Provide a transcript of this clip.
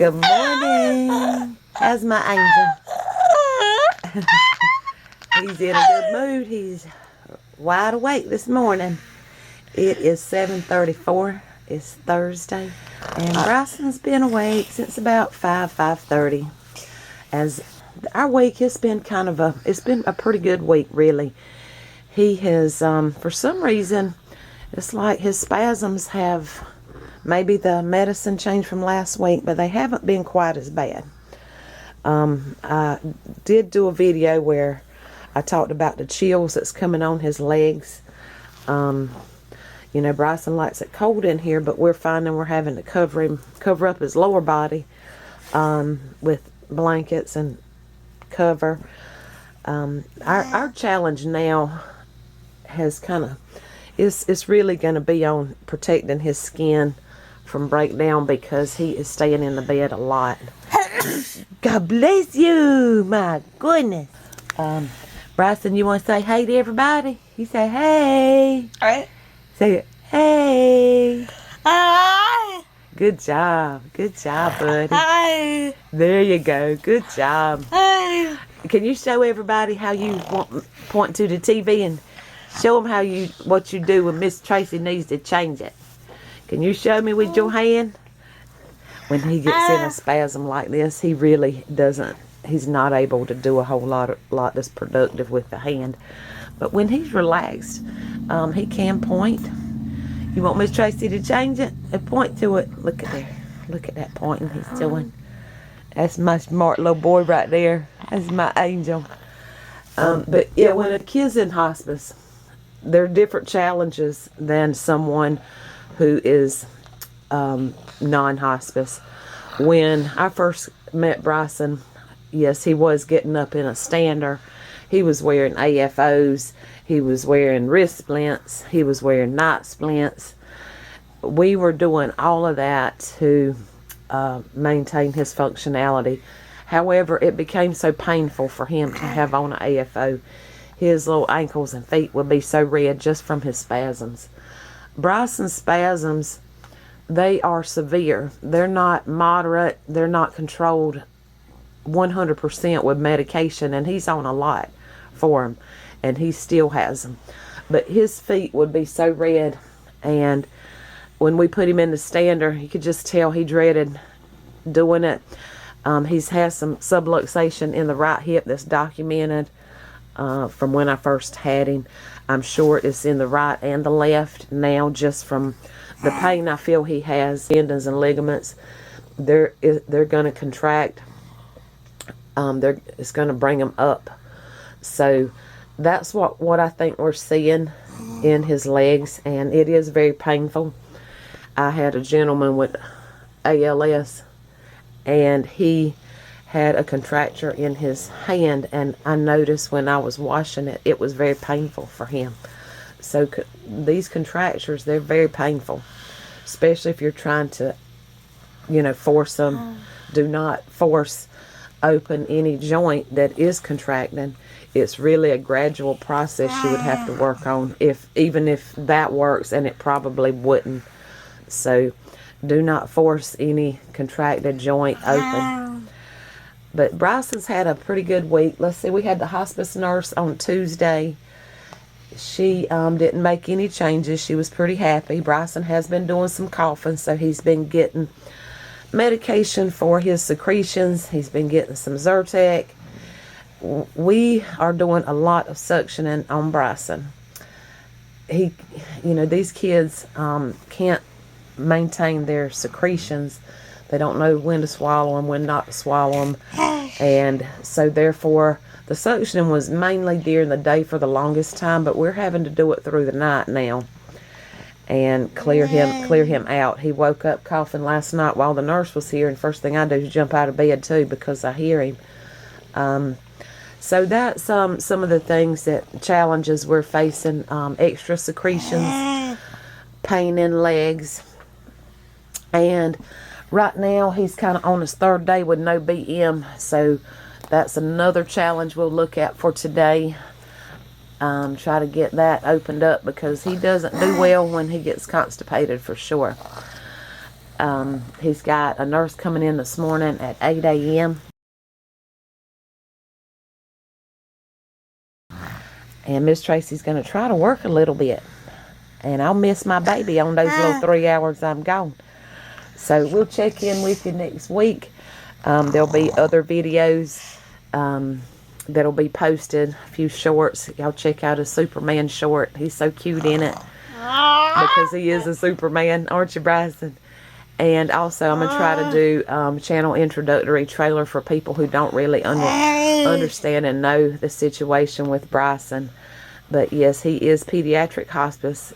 Good morning. How's my angel? He's in a good mood. He's wide awake this morning. It is 7:34. It's Thursday. And Bryson's been awake since about 5:30. As our week has been it's been a pretty good week, really. He has, for some reason, it's like his spasms have, maybe the medicine changed from last week, but they haven't been quite as bad. I did do a video where I talked about the chills that's coming on his legs. You know, Bryson likes it cold in here, but we're finding we're having to cover up his lower body with blankets and cover. Our challenge now has it's really going to be on protecting his skin from breakdown, because he is staying in the bed a lot. God bless you, my goodness. Bryson, you want to say hey to everybody? You say hey. All right. Say it. Hey. Hi. Good job, buddy. Hi. There you go. Good job. Hi. Can you show everybody how you point to the TV and show them what you do when Miss Tracy needs to change it? Can you show me with your hand? When he gets in a spasm like this, he really doesn't. He's not able to do a whole lot that's productive with the hand. But when he's relaxed, he can point. You want Miss Tracy to change it? Point to it. Look at there. Look at that pointing he's doing. That's my smart little boy right there. That's my angel. But yeah, when a kid's in hospice, there are different challenges than someone who is non-hospice. When I first met Bryson, yes, he was getting up in a stander. He was wearing AFOs. He was wearing wrist splints. He was wearing night splints. We were doing all of that to maintain his functionality. However, it became so painful for him to have on an AFO. His little ankles and feet would be so red just from his spasms. Bryson's spasms, they are severe. They're not moderate. They're not controlled 100% with medication, and he's on a lot for him, and he still has them. But his feet would be so red, and when we put him in the stander, you could just tell he dreaded doing it. He's has some subluxation in the right hip that's documented from when I first had him. I'm sure it's in the right and the left now, just from the pain I feel he has. Tendons and ligaments, they're going to contract. It's going to bring them up. So that's what I think we're seeing in his legs, and it is very painful. I had a gentleman with ALS, and he had a contracture in his hand, and I noticed when I was washing it, it was very painful for him. So these contractures, they're very painful, especially if you're trying to, force them. Do not force open any joint that is contracting. It's really a gradual process you would have to work on, even if that works, and it probably wouldn't. So do not force any contracted joint open. But Bryson's had a pretty good week. Let's see, we had the hospice nurse on Tuesday. She didn't make any changes. She was pretty happy. Bryson has been doing some coughing, so he's been getting medication for his secretions. He's been getting some Zyrtec. We are doing a lot of suctioning on Bryson. These kids can't maintain their secretions. They don't know when to swallow them, when not to swallow them. And so therefore, the suctioning was mainly during the day for the longest time, but we're having to do it through the night now and clear him out. He woke up coughing last night while the nurse was here, and first thing I do is jump out of bed too, because I hear him. So that's some of the challenges we're facing. Extra secretions, pain in legs, and right now he's kind of on his third day with no BM, so that's another challenge we'll look at for today. Try to get that opened up, because he doesn't do well when he gets constipated, for sure. He's got a nurse coming in this morning at 8 a.m. And Miss Tracy's going to try to work a little bit. And I'll miss my baby on those little 3 hours I'm gone. So we'll check in with you next week. There'll be other videos that'll be posted, a few shorts. Y'all check out a Superman short. He's so cute in it because he is a Superman, aren't you, Bryson? And also I'm going to try to do channel introductory trailer for people who don't really understand and know the situation with Bryson. But yes, he is Pediatric Hospice.